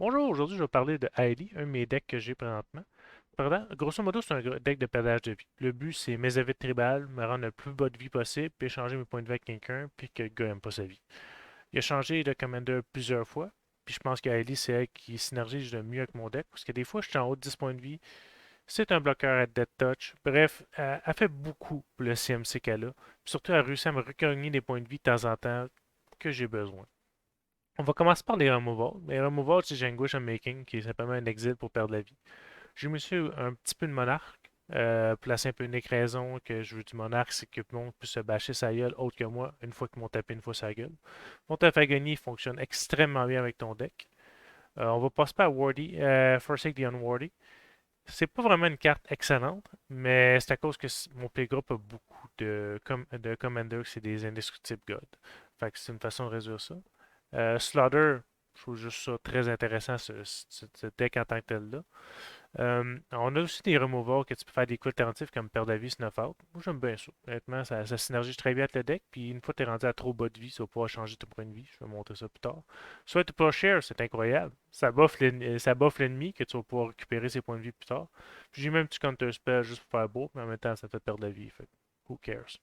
Bonjour, aujourd'hui je vais parler de Hailey, un de mes decks que j'ai présentement. Grosso modo, c'est un deck de perdage de vie. Le but, c'est mes vite tribal, me rendre le plus bas de vie possible, puis échanger mes points de vie avec quelqu'un, puis que le gars aime pas sa vie. Il a changé de commander plusieurs fois, puis je pense que Hailey, c'est elle qui synergise le mieux avec mon deck, parce que des fois, je suis en haut de 10 points de vie, c'est un bloqueur à dead touch. Bref, elle fait beaucoup pour le CMC qu'elle a. Puis surtout, elle réussit à me recogner des points de vie de temps en temps que j'ai besoin. On va commencer par les removals. Les removals, c'est Janguish Unmaking, qui est simplement un exil pour perdre la vie. J'ai mis aussi un petit peu de monarque, pour la simple et unique raison que je veux du monarque, c'est que tout le monde peut se bâcher sa gueule autre que moi, une fois qu'ils m'ont tapé une fois sa gueule. Mon Taphagony fonctionne extrêmement bien avec ton deck. On va passer par Wardy, Forsake the Unwardy. C'est pas vraiment une carte excellente, mais c'est à cause que mon playgroup a beaucoup de commanders, c'est des indestructibles gods. Fait que c'est une façon de résoudre ça. Slaughter, je trouve juste ça très intéressant, ce deck en tant que tel-là. On a aussi des removals que tu peux faire des coups alternatifs comme perdre la vie, snuff out. Moi, j'aime bien ça. Honnêtement, ça synergise très bien avec le deck. Puis une fois que tu es rendu à trop bas de vie, ça va pouvoir changer ton point de vie. Je vais montrer ça plus tard. Soit tu peux share, c'est incroyable. Ça buff l'ennemi que tu vas pouvoir récupérer ses points de vie plus tard. Puis j'ai même un petit counter spell juste pour faire beau, mais en même temps, ça te fait perdre la vie. Fait que, who cares?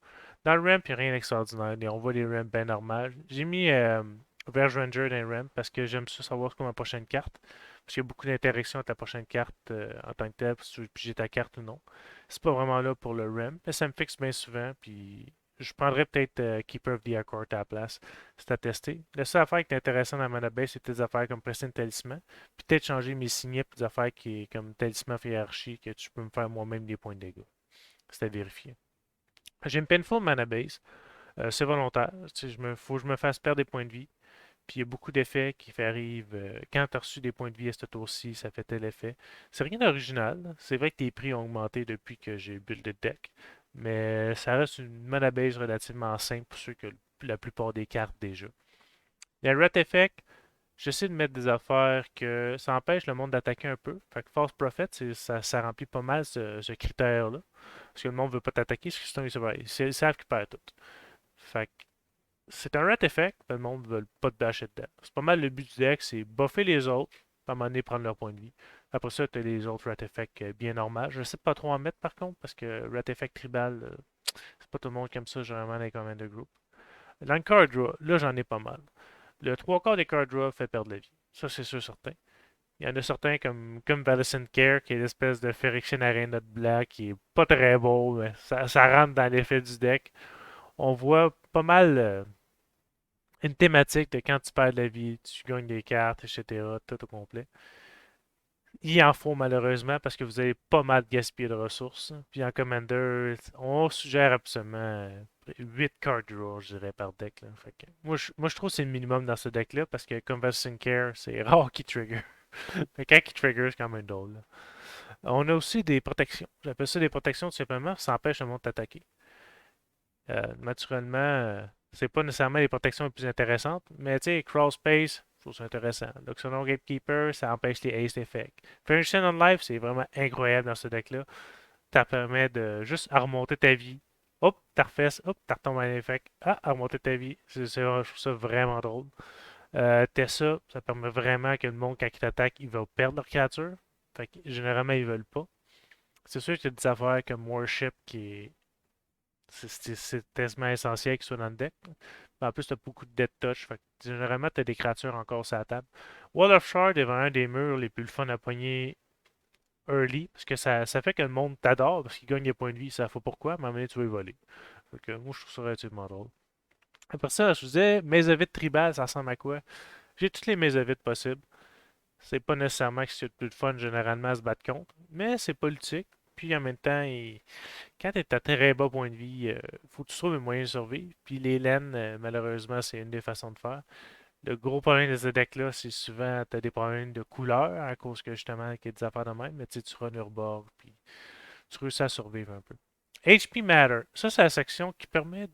Dans le ramp, il n'y a rien d'extraordinaire. On voit les ramps bien normales. J'ai mis Verge Ranger dans le ramp parce que j'aime ça savoir ce qu'on ma prochaine carte. Parce qu'il y a beaucoup d'interactions avec ta prochaine carte en tant que telle, si tu veux piger ta carte ou non. C'est pas vraiment là pour le REM, mais ça me fixe bien souvent, puis je prendrais peut-être Keeper of the Accord à la place. C'est à tester. La seule affaire qui est intéressante dans Mana Base, c'est des affaires comme Pressing Talisman, puis peut-être changer mes signets pour des affaires qui est comme Talisman of Hiérarchie, que tu peux me faire moi-même des points de dégâts. C'est à vérifier. J'ai une Painful Mana Base. C'est volontaire. Tu sais, faut que je me fasse perdre des points de vie. Puis il y a beaucoup d'effets qui arrivent. Quand tu as reçu des points de vie à ce tour-ci, ça fait tel effet. C'est rien d'original. C'est vrai que tes prix ont augmenté depuis que j'ai build le deck. Mais ça reste une mana base relativement simple pour ceux que la plupart des cartes déjà. Les Rat Effect, j'essaie de mettre des affaires que ça empêche le monde d'attaquer un peu. Fait que False Prophet, ça remplit pas mal ce critère-là. Parce que le monde veut pas t'attaquer, parce que sinon ils savent qu'ils perdent tout. Fait que c'est un rat effect, mais le monde ne veut pas te bâcher dedans. C'est pas mal le but du deck, c'est buffer les autres, puis à un moment donné prendre leur point de vie. Après ça, tu as les autres rat effect bien normales. Je ne sais pas trop en mettre par contre, parce que rat effect tribal, c'est pas tout le monde qui aime ça généralement dans les commander group. Dans le card draw, là j'en ai pas mal. Le trois quarts des card draw fait perdre la vie. Ça, c'est sûr certain. Il y en a certains comme Valicent Care, qui est l'espèce de Phyrexian Arena de Black, qui est pas très beau, mais ça rentre dans l'effet du deck. On voit pas mal une thématique de quand tu perds de la vie, tu gagnes des cartes, etc., tout au complet. Il en faut malheureusement parce que vous avez pas mal gaspillé de ressources. Puis en Commander, on suggère absolument 8 card draws, je dirais, par deck. Là. Fait que moi, je trouve que c'est le minimum dans ce deck-là parce que Conversing Care, c'est rare qu'il trigger. Mais quand il trigger, c'est quand même drôle. Là. On a aussi des protections. J'appelle ça des protections tout simplement, ça empêche le monde d'attaquer. Naturellement, c'est pas nécessairement les protections les plus intéressantes, mais tu sais, Crawl Space, je trouve ça intéressant. Luxonor Gatekeeper, ça empêche les Haste Effects. Finition on Life, c'est vraiment incroyable dans ce deck-là. Ça permet de juste à remonter ta vie. Hop, t'as refait, hop, t'as retombé un effect. Ah, à remonter ta vie. Je trouve ça vraiment drôle. Tessa, ça permet vraiment que le monde, quand il t'attaque, ils veulent perdre leur créature. Fait que généralement, ils veulent pas. C'est sûr qu'il y a des affaires comme Worship qui est c'est tellement essentiel qu'il soit dans le deck. En plus, tu as beaucoup de dead touch. Fait que, généralement, tu as des créatures encore sur la table. Wall of Shard est vraiment un des murs les plus fun à pogner early. Parce que ça fait que le monde t'adore. Parce qu'il gagne des points de vie. Ça faut pourquoi. Mais à un moment donné, tu vas y voler. Fait que, moi, je trouve ça relativement drôle. Après ça, je vous disais, Mésovites tribal, ça ressemble à quoi? J'ai toutes les Mésovites possibles. C'est pas nécessairement que c'est le plus de fun généralement à se battre contre. Mais c'est politique. Puis en même temps, quand tu es à très bas point de vie, faut que tu trouves un moyen de survivre. Puis les laines, malheureusement, c'est une des façons de faire. Le gros problème de ce deck-là, c'est souvent tu as des problèmes de couleur à cause que justement qu'il y a des affaires de même, mais tu sais, tu runs Urborg, puis tu réussis à survivre un peu. HP Matter, ça c'est la section qui permet.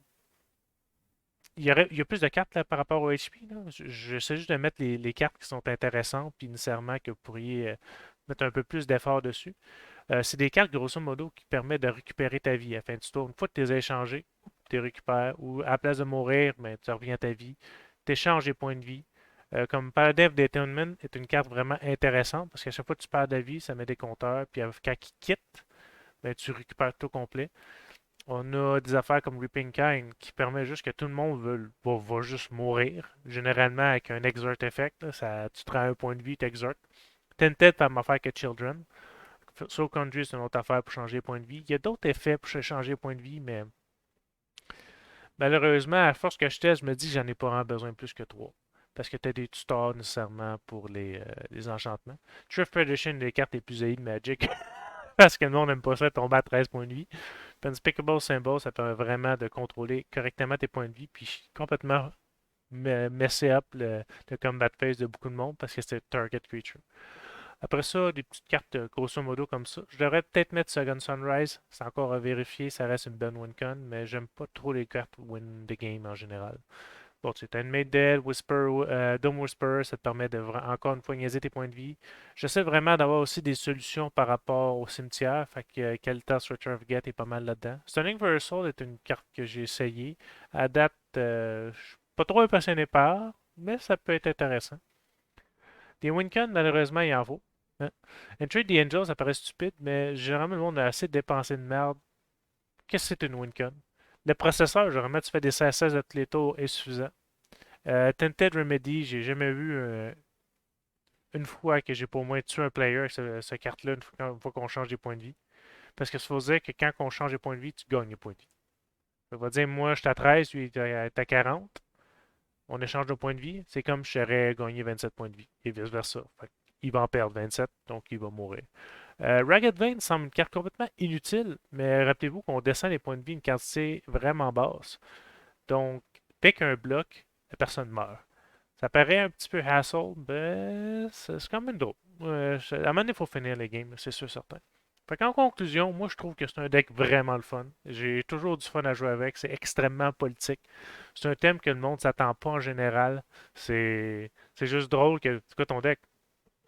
Il y a plus de cartes là, par rapport au HP. Là. J'essaie juste de mettre les cartes qui sont intéressantes, puis nécessairement que vous pourriez mettre un peu plus d'effort dessus. C'est des cartes, grosso modo, qui permettent de récupérer ta vie à la fin du tour. Une fois que tu les as échangées, tu les récupères. Ou à la place de mourir, ben, tu reviens à ta vie. Tu échanges des points de vie. Comme Paladin of Dethronement est une carte vraiment intéressante parce qu'à chaque fois que tu perds de la vie, ça met des compteurs, puis quand il quitte, ben, tu récupères tout complet. On a des affaires comme Reaping Kind qui permet juste que tout le monde va juste mourir. Généralement avec un Exert Effect, là, tu te rends un point de vie, tu exertes. Tented par ma affaire que Children. Soul Country, c'est une autre affaire pour changer les points de vie. Il y a d'autres effets pour changer les points de vie, mais malheureusement, à force que je teste, je me dis que j'en ai pas vraiment besoin de plus que trois. Parce que tu as des tutors nécessairement pour les enchantements. Thrift Prediction, les cartes les plus haïes de Magic. Parce que le monde n'aime pas ça, tomber à 13 points de vie. Unspeakable Symbol, ça permet vraiment de contrôler correctement tes points de vie, puis complètement messer up le combat phase de beaucoup de monde parce que c'est target creature. Après ça, des petites cartes grosso modo comme ça. Je devrais peut-être mettre Second Sunrise. C'est encore à vérifier. Ça reste une bonne win-con, mais j'aime pas trop les cartes win the game en général. Bon, tu sais, Handmaid Dead, Whisper, Dome Whisperer, ça te permet de encore une fois niaiser tes points de vie. J'essaie vraiment d'avoir aussi des solutions par rapport au cimetière. Fait que Kalitas Return of Get est pas mal là-dedans. Stunning for Soul est une carte que j'ai essayée. À date, je suis pas trop impressionné par, mais ça peut être intéressant. Des Wincon, malheureusement, il en faut. Hein. Entry the Angel, ça paraît stupide, mais généralement, le monde a assez dépensé de merde. Qu'est-ce que c'est une Wincon? Le processeur, généralement, tu fais des CSS de tous les tours est suffisant. Tinted Remedy, j'ai jamais vu une fois que j'ai pour moi tué un player avec cette carte-là une fois qu'on change des points de vie. Parce que ça faut dire que quand on change des points de vie, tu gagnes des points de vie. Ça va dire, moi, je suis à 13, lui, il est à 40. On échange de points de vie. C'est comme je serais gagné 27 points de vie et vice-versa. Il va en perdre 27, donc il va mourir. Ragged Vein semble une carte complètement inutile, mais rappelez-vous qu'on descend les points de vie une quantité vraiment basse. Donc, dès qu'un bloc, la personne meurt. Ça paraît un petit peu hassle, mais c'est quand même drôle. À un moment donné, il faut finir les games, c'est sûr certain. Fait qu'en conclusion, moi je trouve que c'est un deck vraiment le fun. J'ai toujours du fun à jouer avec. C'est extrêmement politique. C'est un thème que le monde s'attend pas en général. C'est juste drôle que, c'est quoi ton deck?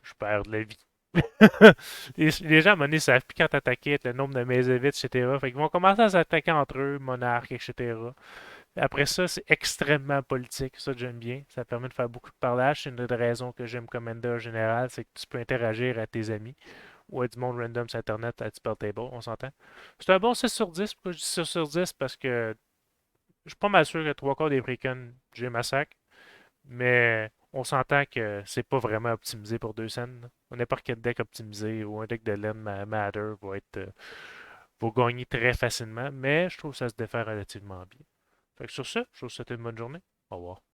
Je perds de la vie. Les gens, à un moment donné, savent plus quand t'attaquer, le nombre de Mésévites, etc. Fait qu'ils vont commencer à s'attaquer entre eux, monarques, etc. Après ça, c'est extrêmement politique. Ça, j'aime bien. Ça permet de faire beaucoup de parlage. C'est une des raisons que j'aime Commander en général, c'est que tu peux interagir à tes amis ou à du monde random sur Internet à Spell Table, on s'entend. C'est un bon 6 sur 10. Pourquoi je dis 6 sur 10? Parce que je suis pas mal sûr que trois quarts des Freakens, j'ai massacre. Mais on s'entend que c'est pas vraiment optimisé pour deux scènes. N'importe quel deck optimisé ou un deck de laine Matter va gagner très facilement, mais je trouve que ça se défait relativement bien. Fait que sur ça, je vous souhaite une bonne journée. Au revoir.